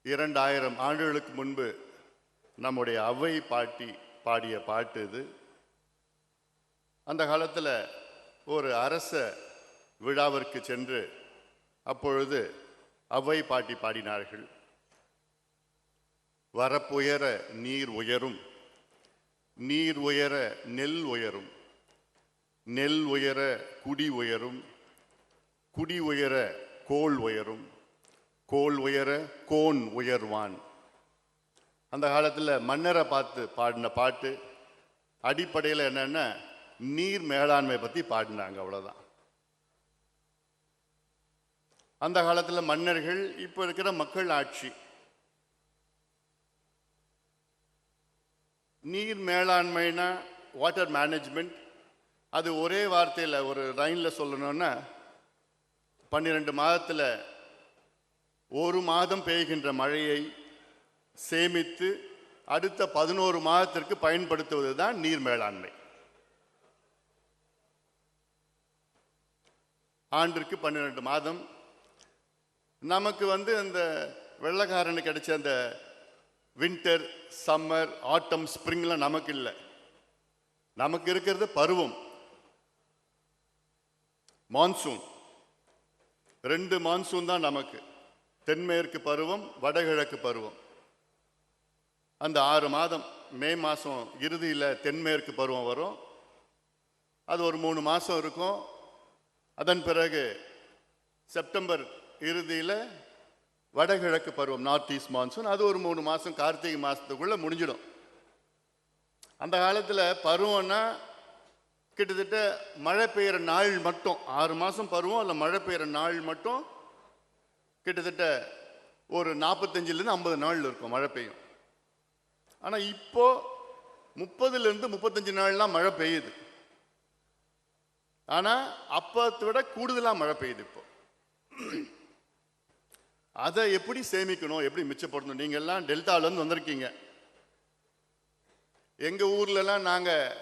2000 ஆண்டுகளுக்கு முன்பு நம்முடைய அவ்வை பாட்டி பாடிய பாட்டு இது. அந்த காலத்தில் ஒரு அரச விழாவிற்கு சென்று அப்பொழுது அவ்வை பாட்டி பாடினார்கள். வரப்புயர நீர் உயரும், நீர் உயர நெல் உயரும், நெல் உயர குடி உயரும், குடி உயர கோல் உயரும், கோல் உயர கோன் உயர்வான். அந்த காலத்தில் மன்னரை பார்த்து பாடின பாட்டு. அடிப்படையில் என்னென்னா நீர் மேலாண்மை பற்றி பாடினாங்க, அவ்வளோதான். அந்த காலத்தில் மன்னர்கள் இப்போ இருக்கிற மக்கள் ஆட்சி. நீர் மேலாண்மைனா வாட்டர் மேனேஜ்மெண்ட். அது ஒரே வார்த்தையில் ஒரு லைனில் சொல்லணும்னா 12 மாதத்தில் ஒரு மாதம் பெய்கின்ற மழையை சேமித்து அடுத்த 11 மாதத்திற்கு பயன்படுத்துவது தான் நீர் மேலாண்மை. ஆண்டிற்கு 12 மாதம். நமக்கு அந்த வெள்ளக்காரனுக்கு கிடைச்ச அந்த வின்டர், சம்மர், ஆட்டம், ஸ்ப்ரிங்லாம் நமக்கு இல்லை. நமக்கு இருக்கிறது பருவம், மான்சூன். 2 மான்சூன் தான் நமக்கு. தென்மேற்கு பருவம், வடகிழக்கு பருவம். அந்த 6 மாதம், மே மாதம் இறுதியில் தென்மேற்கு பருவம் வரும். அது ஒரு 3 மாதம் இருக்கும். அதன் பிறகு செப்டம்பர் இறுதியில் வடகிழக்கு பருவம், நார்த் ஈஸ்ட் மான்சூன். அது ஒரு 3 மாதம், கார்த்திகை மாதத்துக்குள்ளே முடிஞ்சிடும். அந்த காலத்தில் பருவம்னா கிட்டத்தட்ட மழை பெய்கிற நாள் மட்டும் 6 மாதம் பருவம். அதில் மழை பெய்கிற நாள் மட்டும் கிட்டத்தட்ட ஒரு 45லேருந்து 50 நாள் இருக்கும் மழை பெய்யும். ஆனால் இப்போ 30லேருந்து 35 நாள்லாம் மழை பெய்யுது. ஆனால் அப்பத்தை விட கூடுதலாக மழை பெய்யுது இப்போ. அதை எப்படி சேமிக்கணும், எப்படி மிச்சப்படுத்தணும்? நீங்கள்லாம் டெல்டாவிலேருந்து வந்திருக்கீங்க. எங்கள் ஊர்லலாம் நாங்கள்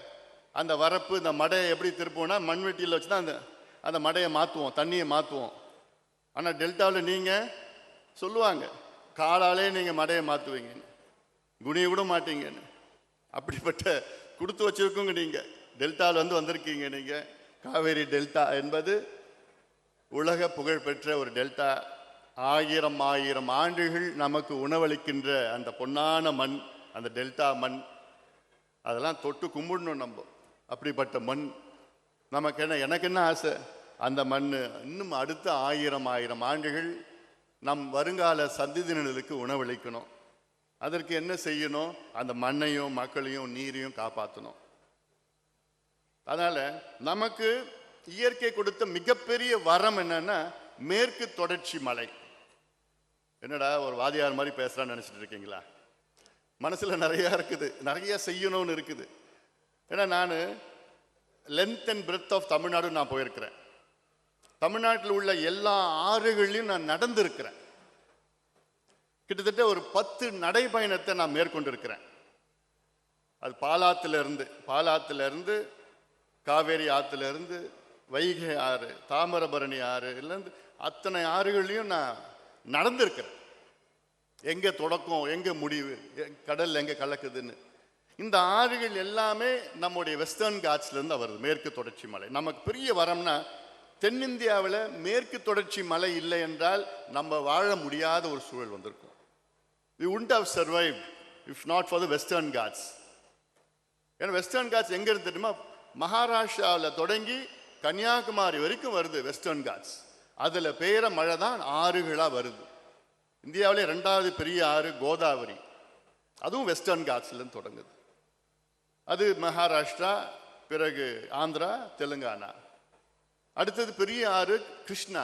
அந்த வரப்பு, இந்த மடையை எப்படி திருப்போம்னா மண்வெட்டியில் வச்சு தான் அந்த மடையை மாற்றுவோம், தண்ணியை மாற்றுவோம். ஆனால் டெல்டாவில் நீங்கள் சொல்லுவாங்க, காலாலே நீங்கள் மடையை மாற்றுவீங்க, குனிய கூட மாட்டீங்கன்னு. அப்படிப்பட்ட கொடுத்து வச்சிருக்கோங்க. நீங்கள் டெல்டாவில் வந்திருக்கீங்க. நீங்கள் காவேரி டெல்டா என்பது உலக புகழ்பெற்ற ஒரு டெல்டா. 1000 ஆண்டுகள் நமக்கு உணவளிக்கின்ற அந்த பொன்னான மண், அந்த டெல்டா மண். அதெல்லாம் தொட்டு கும்பிடணும் நம்ம. அப்படிப்பட்ட மண் நமக்கு என்ன, எனக்கு என்ன ஆசை, அந்த மண் இன்னும் அடுத்த 1000 ஆண்டுகள் நம் வருங்கால சந்ததியினருக்கு உணவளிக்கணும். அதற்கு என்ன செய்யணும்? அந்த மண்ணையும் மக்களையும் நீரையும் காப்பாற்றணும். அதனால் நமக்கு இயற்கை கொடுத்த மிகப்பெரிய வரம் என்னன்னா மேற்கு தொடர்ச்சி மலை. என்னடா ஒரு வாதியார் மாதிரி பேசுகிறான்னு நினச்சிட்டு இருக்கீங்களா? மனசில் நிறையா இருக்குது, நிறைய செய்யணும்னு இருக்குது. ஏன்னா நான் length and breadth of Tamil Nadu நான் போயிருக்கிறேன். தமிழ்நாட்டில் உள்ள எல்லா ஆறுகளையும் நான் நடந்திருக்கிறேன். கிட்டத்தட்ட ஒரு 10 நடைபயணத்தை நான் மேற்கொண்டிருக்கிறேன். அது பாலாத்திலிருந்து காவேரி ஆற்றிலிருந்து வைகை ஆறு, தாமிரபரணி ஆறு, இல்லைந்து அத்தனை ஆறுகளையும் நான் நடந்திருக்கிறேன். எங்கே தொடக்கம், எங்கே முடிவு, கடல் எங்கே கலக்குதுன்னு. இந்த ஆறுகள் எல்லாமே நம்முடைய வெஸ்டர்ன் காட்ஸ்லேருந்து வருது, மேற்கு தொடர்ச்சி மலை. நமக்கு பெரிய வரம்னா தென்னிந்தியாவில் மேற்கு தொடர்ச்சி மலை இல்லை என்றால் நம்ம வாழ முடியாத ஒரு சூழல் வந்திருக்கும். We wouldn't have survived if not for the Western Ghats. ஏன்னா வெஸ்டர்ன் காட்ஸ் எங்கே இருந்து தெரியுமா? மகாராஷ்டிராவில் தொடங்கி கன்னியாகுமரி வரைக்கும் வருது வெஸ்டர்ன் காட்ஸ். அதில் பெய்கிற மழை தான் ஆறுகளாக வருது. இந்தியாவிலே 2வது பெரிய ஆறு கோதாவரி, அதுவும் வெஸ்டர்ன் காட்ஸ்லேருந்து தொடங்குது. அது மகாராஷ்டிரா, பிறகு ஆந்திரா, தெலுங்கானா. அடுத்தது பெரிய ஆறு கிருஷ்ணா,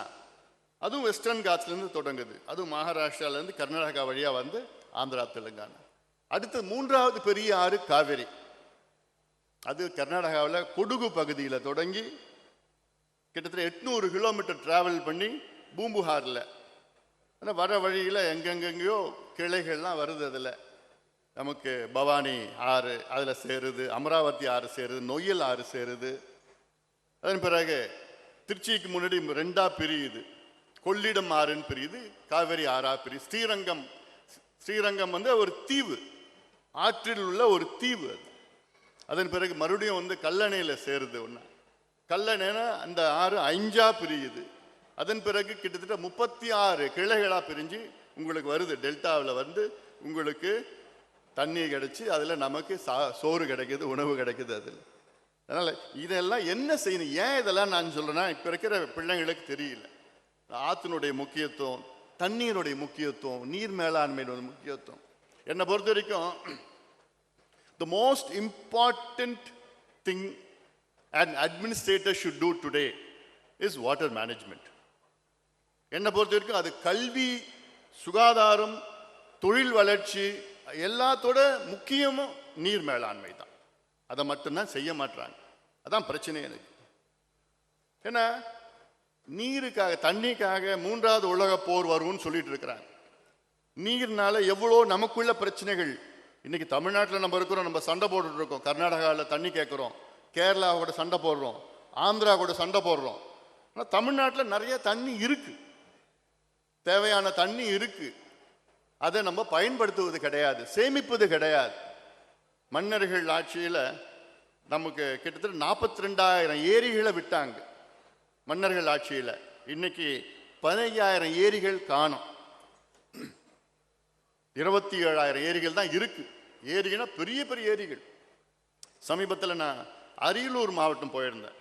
அதுவும் வெஸ்டர்ன் காட்ஸ்லேருந்து தொடங்குது. அதுவும் மகாராஷ்டிராவிலேருந்து கர்நாடகா வழியாக வந்து ஆந்திரா, தெலுங்கானா. அடுத்தது 3வது பெரிய ஆறு காவேரி. அது கர்நாடகாவில் கொடுகு பகுதியில் தொடங்கி கிட்டத்தட்ட 800 கிலோமீட்டர் டிராவல் பண்ணி பூம்புகாரில் வர வழியில் எங்கெங்கெங்கேயோ கிளைகள்லாம் வருது. அதில் நமக்கு பவானி ஆறு அதில் சேருது, அமராவதி ஆறு சேருது, நொய்யல் ஆறு சேருது. அதன் பிறகு திருச்சிக்கு முன்னாடி 2ஆக பிரியுது, கொள்ளிடம் ஆறுன்னு பிரியுது, காவேரி ஆறா பிரியுது. ஸ்ரீரங்கம் வந்து ஒரு தீவு, ஆற்றில் உள்ள ஒரு தீவு. அதன் பிறகு மறுபடியும் வந்து கல்லணையில் சேருது. ஒன்று கல்லணைனா அந்த ஆறு 5ஆ பிரியுது. அதன் பிறகு கிட்டத்தட்ட 36 கிளைகளாக பிரிஞ்சு உங்களுக்கு வருது. டெல்டாவில் வந்து உங்களுக்கு தண்ணி கிடைச்சி அதில் நமக்கு சோறு கிடைக்குது, உணவு கிடைக்குது. அதில் அதனால் இதெல்லாம் என்ன செய்யணும்? ஏன் இதெல்லாம் நான் சொல்கிறேன்னா, இப்போ இருக்கிற பிள்ளைங்களுக்கு தெரியல ஆற்றினுடைய முக்கியத்துவம், தண்ணீருடைய முக்கியத்துவம், நீர் மேலாண்மையோட முக்கியத்துவம். என்னை பொறுத்த வரைக்கும் the most important thing an administrator should do today is water management. என்னை பொறுத்த வரைக்கும் அது கல்வி, சுகாதாரம், தொழில் வளர்ச்சி எல்லாத்தோட முக்கியமும் நீர் மேலாண்மை தான். அதை மட்டும்தான் செய்ய மாட்டாங்க. அதான் பிரச்சனை எனக்கு. ஏன்னா நீருக்காக, தண்ணிக்காக 3வது உலக போர் வரும்னு சொல்லிட்டு இருக்கிறாங்க. நீர்னால எவ்வளோ நமக்குள்ள பிரச்சனைகள். இன்னைக்கு தமிழ்நாட்டில் நம்ம இருக்கிறோம், நம்ம சண்டை போட்டுட்டு இருக்கோம். கர்நாடகாவில் தண்ணி கேட்குறோம், கேரளா கூட சண்டை போடுறோம், ஆந்திரா கூட சண்டை போடுறோம். ஆனால் தமிழ்நாட்டில் நிறைய தண்ணி இருக்கு, தேவையான தண்ணி இருக்கு. அதை நம்ம பயன்படுத்துவது கிடையாது, சேமிப்பது கிடையாது. மன்னர்கள் ஆட்சியில் நமக்கு கிட்டத்தட்ட 42,000 ஏரிகளை விட்டாங்க மன்னர்கள் ஆட்சியில். இன்னைக்கு 15,000 ஏரிகள் காணும், 27,000 ஏரிகள் தான் இருக்கு. ஏரிகள்னா பெரிய பெரிய ஏரிகள். சமீபத்தில் நான் அரியலூர் மாவட்டம் போயிருந்தேன்.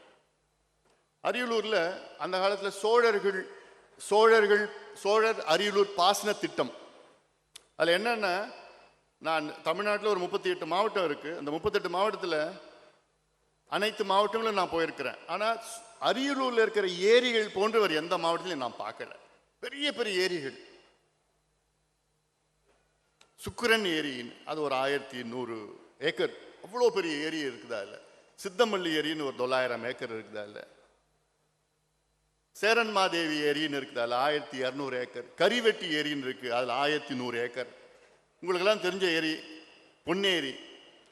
அரியலூரில் அந்த காலத்தில் சோழர் அரியலூர் பாசன திட்டம். அதில் என்னென்னா, நான் தமிழ்நாட்டில் ஒரு 38 மாவட்டம் இருக்குது. அந்த 38 மாவட்டத்தில் அனைத்து மாவட்டங்களும் நான் போயிருக்கிறேன். ஆனால் அரியலூரில் இருக்கிற ஏரிகள் போன்று வேறு எந்த மாவட்டத்திலையும் நான் பார்க்கல. பெரிய பெரிய ஏரிகள். சுக்கிரன் ஏரின்னு அது ஒரு 1100 ஏக்கர், அவ்வளோ பெரிய ஏரி இருக்குதா இல்லை. சித்தமல்லி ஏரின்னு ஒரு 900 ஏக்கர் இருக்குதா இல்லை. சேரன்மாதேவி ஏரின்னு இருக்குது, அதில் 1200 ஏக்கர். கரிவெட்டி ஏரின்னு இருக்குது, அதில் 1100 ஏக்கர். உங்களுக்கெல்லாம் தெரிஞ்ச ஏரி பொன்னேரி,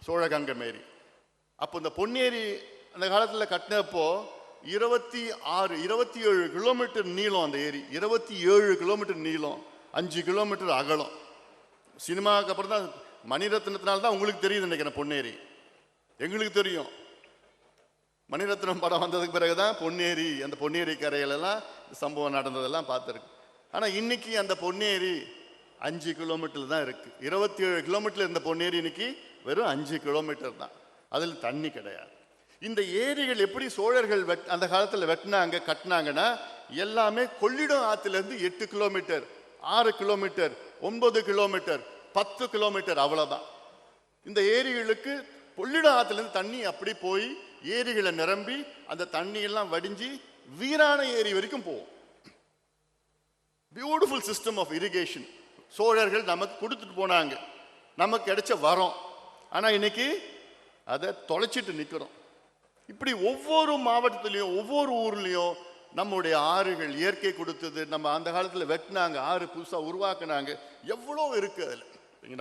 சோழகங்கம் ஏரி. அப்போ இந்த பொன்னேரி அந்த காலத்தில் கட்டினப்போ 27 கிலோமீட்டர் நீளம் அந்த ஏரி. 27 கிலோமீட்டர் நீளம், 5 கிலோமீட்டர் அகலம். சினிமாவுக்கு அப்புறம் தான், மணிரத்னத்தினால தான் உங்களுக்கு தெரியுது நினைக்கிறேன் பொன்னேரி. எங்களுக்கு தெரியும், மணிரத்னம் படம் வந்ததுக்கு பிறகு தான் பொன்னேரி, அந்த பொன்னேரி கரையிலெல்லாம் சம்பவம் நடந்ததெல்லாம் பார்த்துருக்கு. ஆனால் இன்னைக்கு அந்த பொன்னேரி 5 கிலோமீட்டர் தான் இருக்கு. 27 கிலோமீட்டர் இருந்த பொன்னேரி இன்னைக்கு வெறும் 5 கிலோமீட்டர் தான். அதில் தண்ணி கிடையாது. இந்த ஏரிகள் எப்படி சோழர்கள் அந்த காலத்தில் வெட்டினாங்க, கட்டினாங்கன்னா, எல்லாமே கொள்ளிடம் ஆற்றிலிருந்து 8 கிலோமீட்டர், 6 கிலோமீட்டர், 9 கிலோமீட்டர், 10 கிலோமீட்டர், அவ்வளோதான். இந்த ஏரிகளுக்கு கொள்ளிடம் ஆற்றிலிருந்து தண்ணி அப்படி போய் ஏரிகளை நிரம்பி அந்த தண்ணியெல்லாம் வடிஞ்சு வீரான ஏரி வரைக்கும் போகும். பியூட்டிஃபுல் சிஸ்டம் ஆஃப் இரிகேஷன் சோழர்கள் நமக்கு கொடுத்துட்டு போனாங்க, நமக்கு கிடைச்ச வரோம். ஆனால் இன்னைக்கு அதை தொலைச்சிட்டு நிற்கிறோம். இப்படி ஒவ்வொரு மாவட்டத்திலையும் ஒவ்வொரு ஊர்லேயும் நம்முடைய ஆறுகள் இயற்கை கொடுத்தது. நம்ம அந்த காலத்தில் வெட்டினாங்க, ஆறு புதுசாக உருவாக்குனாங்க, எவ்வளோ இருக்குது அதில்.